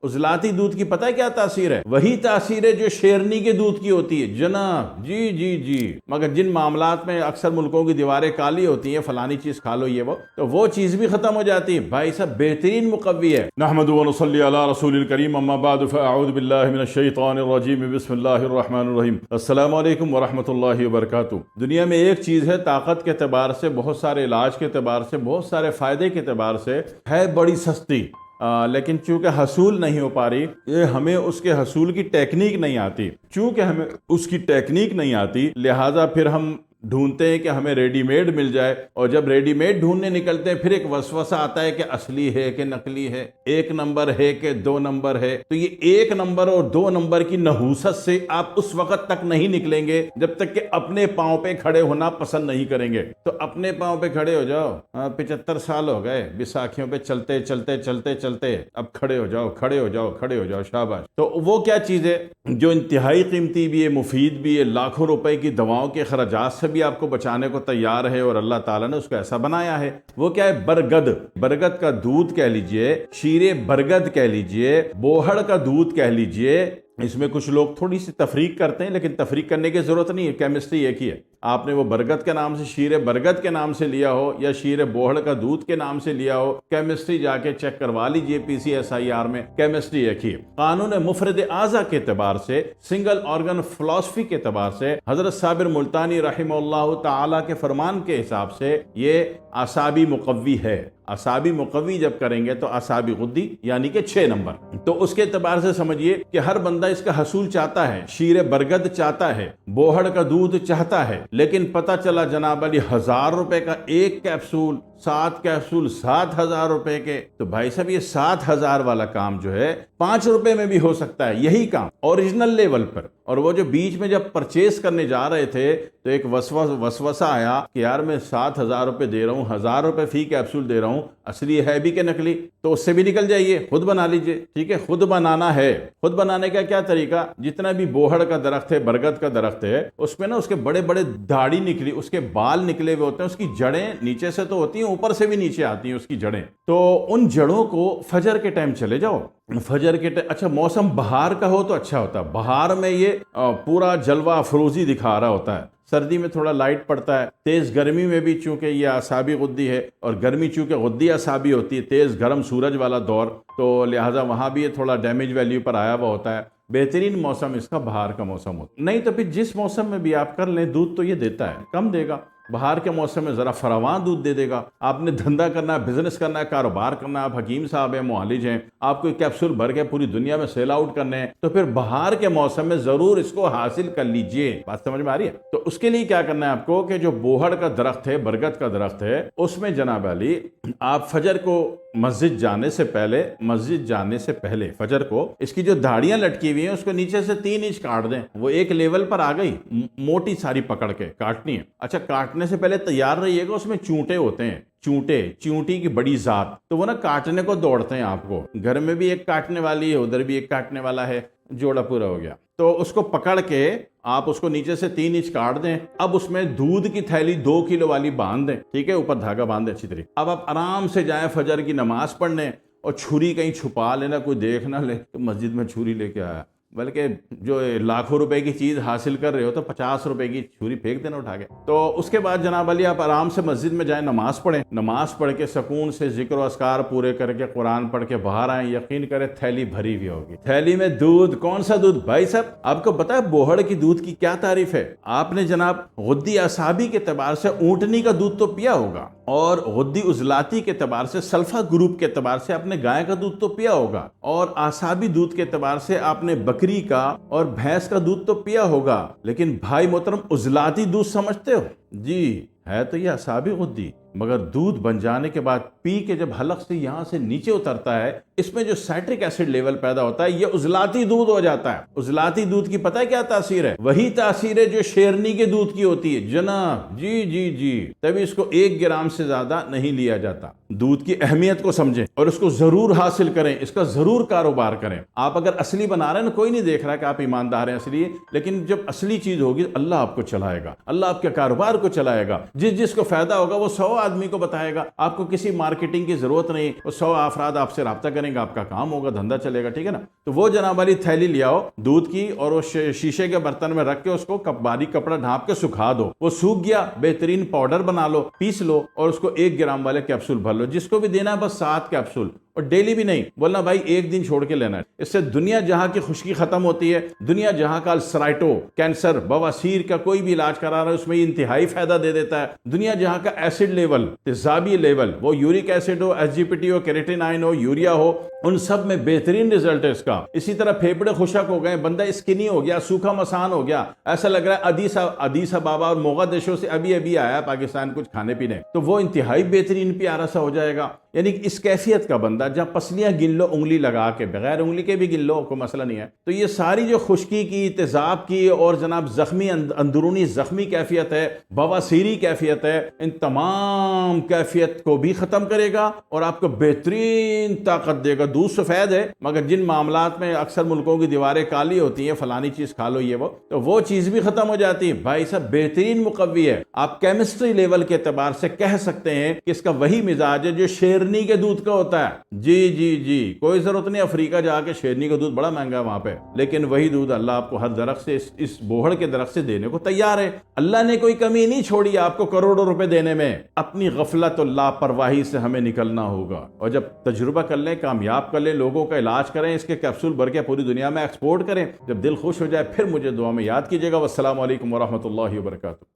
उजलाती दूध की पता है क्या तासीर है? वही तासीर है जो शेरनी के दूध की होती है जनाब। जी जी जी। मगर जिन मामलात में अक्सर मुल्कों की दीवारें काली होती हैं, फलानी चीज खा लो ये वो चीज भी खत्म हो जाती है। भाई साहब बेहतरीन मुकव्वी है। नहमदु व नसल्ली अला रसूलिल करीम, अम्मा बाद, फअऊज़ु बिल्लाहि मिनश शैतानिर रजीम, बिस्मिल्लाहिर रहमानिर रहीम, अस्सलामु अलैकुम व रहमतुल्लाहि व बरकातुहू। दुनिया में एक चीज है, ताकत के एतबार से, बहुत सारे इलाज के एतबार से, बहुत सारे फायदे के एतबार से है बड़ी सस्ती, लेकिन चूंकि हसूल नहीं हो पा रही, ये हमें उसके हसूल की टेक्निक नहीं आती। चूंकि हमें उसकी टेक्निक नहीं आती, लिहाजा फिर हम ढूंढते हैं कि हमें रेडीमेड मिल जाए, और जब रेडीमेड ढूंढने निकलते हैं फिर एक वसवसा आता है कि असली है कि नकली है, एक नंबर है कि दो नंबर है। तो ये एक नंबर और दो नंबर की नहूसत से आप उस वक्त तक नहीं निकलेंगे जब तक कि अपने पांव पे खड़े होना पसंद नहीं करेंगे। तो अपने पांव पे खड़े हो जाओ। 75 साल हो गए बिसाखियों पे चलते चलते चलते चलते, अब खड़े हो जाओ, खड़े हो जाओ, खड़े हो जाओ, शाबाश। तो वो क्या चीज है जो इंतहाई कीमती भी है, मुफीद भी है, लाखों रुपए की दवाओं के खर्चात से भी आपको बचाने को तैयार है, और अल्लाह ताला ने उसको ऐसा बनाया है। वो क्या है? बरगद। बरगद का दूध कह लीजिए, शीरे बरगद कह लीजिए, बोहड़ का दूध कह लीजिए। इसमें कुछ लोग थोड़ी सी तफरीक करते हैं, लेकिन तफरीक करने की जरूरत नहीं है, केमिस्ट्री एक ही है। आपने वो बरगद के नाम से, शीरे बरगद के नाम से लिया हो या शीरे बोहड़ का दूध के नाम से लिया हो, केमिस्ट्री जाके चेक करवा लीजिए PCSIR में, केमिस्ट्री एक ही है। कानून मुफरद आज़ा के एतबार से, सिंगल ऑर्गन फिलॉसफी के एतबार से, हजरत साबिर मुल्तानी रहमहुल्लाह ताला के फरमान के हिसाब से ये आसाबी मुकव्वी है। आसाबी मुकव्वी जब करेंगे तो आसाबी गुद्दी यानी कि 6 नंबर। तो उसके एतबार से समझिए कि हर बंदा इसका हसूल चाहता है, शीरे बरगद चाहता है, बोहड़ का दूध चाहता है, लेकिन पता चला जनाब अली 1000 रुपए का एक कैप्सूल, 7 कैप्सूल 7000 रुपए के। तो भाई साहब ये 7000 वाला काम जो है 5 रुपए में भी हो सकता है, यही काम ओरिजिनल लेवल पर। और वो जो बीच में जब परचेस करने जा रहे थे तो एक वसवसा आया कि यार मैं 7000 रुपए दे रहा हूँ, 1000 रुपए फी कैप्सूल दे रहा हूँ, असली है भी कि नकली? तो उससे भी निकल जाइए, खुद बना लीजिए। ठीक है, खुद बनाना है। खुद बनाने का क्या तरीका? जितना भी बोहड़ का दरख्त है, बरगद का दरख्त है, उसमें ना उसके बड़े बड़े दाढ़ी निकली, उसके बाल निकले हुए होते हैं, उसकी जड़ें नीचे से तो होती हैं, ऊपर से भी नीचे आती हैं उसकी जड़ें। तो उन जड़ों को फजर के टाइम चले जाओ, फजर के टाइम, अच्छा मौसम बहार का हो तो अच्छा होता है, बहार में ये पूरा जलवा अफरोजी दिखा रहा होता है। सर्दी में थोड़ा लाइट पड़ता है, तेज गर्मी में भी चूंकि ये आसाबी गुद्दी है, और गर्मी चूंकि गुद्दी आसाबी होती है, तेज गर्म सूरज वाला दौर, तो लिहाजा वहां भी ये थोड़ा डैमेज वैल्यू पर आया हुआ होता है। बेहतरीन मौसम इसका बहार का मौसम होता है। नहीं तो फिर जिस मौसम में भी आप कर लें, दूध तो ये देता है, कम देगा। बहार के मौसम में जरा फरावान दूध दे देगा। आपने धंधा करना है, बिजनेस करना है, कारोबार करना है, आप हकीम साहब हैं, मुआलिज हैं, आपको कैप्सूल भर के पूरी दुनिया में सेल आउट करने हैं, तो फिर बहार के मौसम में जरूर इसको हासिल कर लीजिए। बात समझ में आ रही है? तो उसके लिए क्या करना है आपको कि जो बोहड़ का दरख्त है, बरगद का दरख्त है, उसमें जनाब अली आप फजर को मस्जिद जाने से पहले फजर को इसकी जो दाढ़ियां लटकी हुई हैं उसको नीचे से 3 इंच काट दें। वो एक लेवल पर आ गई, मोटी सारी पकड़ के काटनी है। अच्छा, काटने से पहले तैयार रहिएगा, उसमें चूंटे होते हैं, चूंटी की बड़ी जात, तो वो ना काटने को दौड़ते हैं आपको। घर में भी एक काटने वाली है, उधर भी एक काटने वाला है, जोड़ा पूरा हो गया। तो उसको पकड़ के आप उसको नीचे से 3 इंच काट दें। अब उसमें दूध की थैली 2 किलो वाली बांध दें, ठीक है, ऊपर धागा बांध दें अच्छी तरीके। अब आप आराम से जाएं फजर की नमाज पढ़ने, और छुरी कहीं छुपा लेना, कोई देख ना ले तो मस्जिद में छुरी लेके आया। बल्कि जो लाखों रुपए की चीज हासिल कर रहे हो तो 50 रुपए की छुरी फेंक देना उठा के। तो उसके बाद जनाब अली आप आराम से मस्जिद में जाएं, नमाज पढ़ें, नमाज पढ़ के सुकून से जिक्र अस्कार पूरे करके कुरान पढ़ के बाहर आए, यकीन करें थैली भरी हुई होगी। थैली में दूध, कौन सा दूध भाई साहब? आपको पता है बोहड़ की दूध की क्या तारीफ है? आपने जनाब गुद्दी असाबी के एतबार से ऊंटनी का दूध तो पिया होगा, और गुद्दी उजलाती के एतबार से, सल्फा ग्रुप के एतबार से आपने गाय का दूध तो पिया होगा, और आसाबी दूध के एतबार से आपने बकरी का और भैंस का दूध तो पिया होगा। लेकिन भाई मोहतरम, उजलाती दूध समझते हो? जी है तो ये असाबी गुद्दी, मगर दूध बन जाने के बाद पी के जब हलक से यहां से नीचे उतरता है, इसमें जो साइट्रिक एसिड लेवल पैदा होता है, ये उजलाती दूध हो जाता है। उजलाती दूध की पता है क्या तासीर है? वही तासीर है जो शेरनी के दूध की होती है जनाब। जी जी जी। तभी इसको 1 ग्राम से ज्यादा नहीं लिया जाता। दूध की अहमियत को समझें और उसको जरूर हासिल करें, इसका जरूर कारोबार करें। आप अगर असली बना रहे हैं ना, कोई नहीं देख रहा कि आप ईमानदार हैं असली, लेकिन जब असली चीज होगी अल्लाह आपको चलाएगा, अल्लाह आपके कारोबार को चलाएगा। जिसको फायदा होगा वो 100 आदमी को बताएगा। आपको किसी मार्केटिंग की जरूरत नहीं, वो 100 अफराद आपसे राब्ता करेंगे। करेंगे, आपका काम होगा, धंधा चलेगा, ठीक है ना। तो वो जनाब वाली थैली ले आओ दूध की, और उस शीशे के बर्तन में रख के उसको बारीक कपड़ा ढांप के सुखा दो। वो सूख गया, बेहतरीन पाउडर बना लो, पीस लो, और उसको 1 ग्राम वाले कैप्सूल भर लो। जिसको भी देना है बस 7 कैप्सूल, और डेली भी नहीं, बोलना भाई 1 दिन छोड़ के लेना है। इससे दुनिया जहां की खुश्की खत्म होती है। दुनिया जहां का अल्सराइटो, कैंसर, बवासीर का कोई भी इलाज करा रहा है उसमें इंतहाई फायदा दे देता है। दुनिया जहां का एसिड लेवल, तेजाबी लेवल, वो यूरिक एसिड हो, एसजीपीटी हो, केरेटिनाइन हो, यूरिया हो, उन सब में बेहतरीन रिजल्ट है इसका। इसी तरह फेफड़े खुशक हो गए, बंदा स्किनी हो गया, सूखा मसान हो गया, ऐसा लग रहा है अदीस अबाबा और मोगादेशों से अभी अभी आया पाकिस्तान कुछ खाने पीने, तो वो इंतहाई बेहतरीन प्यारा सा हो जाएगा। यानी इस कैफियत का बंदा, जब पसलियां गिन लो उंगली लगा के, बगैर उंगली के भी गिन लो, कोई मसला नहीं है। तो ये सारी जो खुश्की की, तेजाब की और जनाब जख्मी अंदरूनी जख्मी कैफियत है, बवासीरी कैफियत है, इन तमाम कैफियत को भी खत्म करेगा और आपको बेहतरीन ताकत देगा। दूध सफेद है, मगर जिन मामलात में अक्सर मुल्कों की दीवारें काली होती हैं, फलानी चीज खा लो ये वो, तो वो चीज भी खत्म हो जाती है। भाई साहब बेहतरीन मुकव्वी है। आप केमिस्ट्री लेवल के एतबार से कह सकते हैं कि इसका वही मिजाज है जो शेरनी के दूध का होता है। जी जी जी, कोई जरूरत नहीं अफ्रीका जाके, शेरनी का दूध बड़ा महंगा है वहां पे, लेकिन वही दूध अल्लाह आपको हर दरख्त से, इस बोहड़ के दरख्त से देने को तैयार है। अल्लाह ने कोई कमी नहीं छोड़ी आपको करोड़ों रुपए देने में। अपनी गफलत और लापरवाही से हमें निकलना होगा, और जब तजुर्बा कर लें, कामयाब कर लें, लोगों का इलाज करें, इसके कैप्सूल भर के पूरी दुनिया में एक्सपोर्ट करें, जब दिल खुश हो जाए फिर मुझे दुआ में याद कीजिएगा। वस्सलामु अलैकुम वरहमतुल्लाहि वबरकातुहू।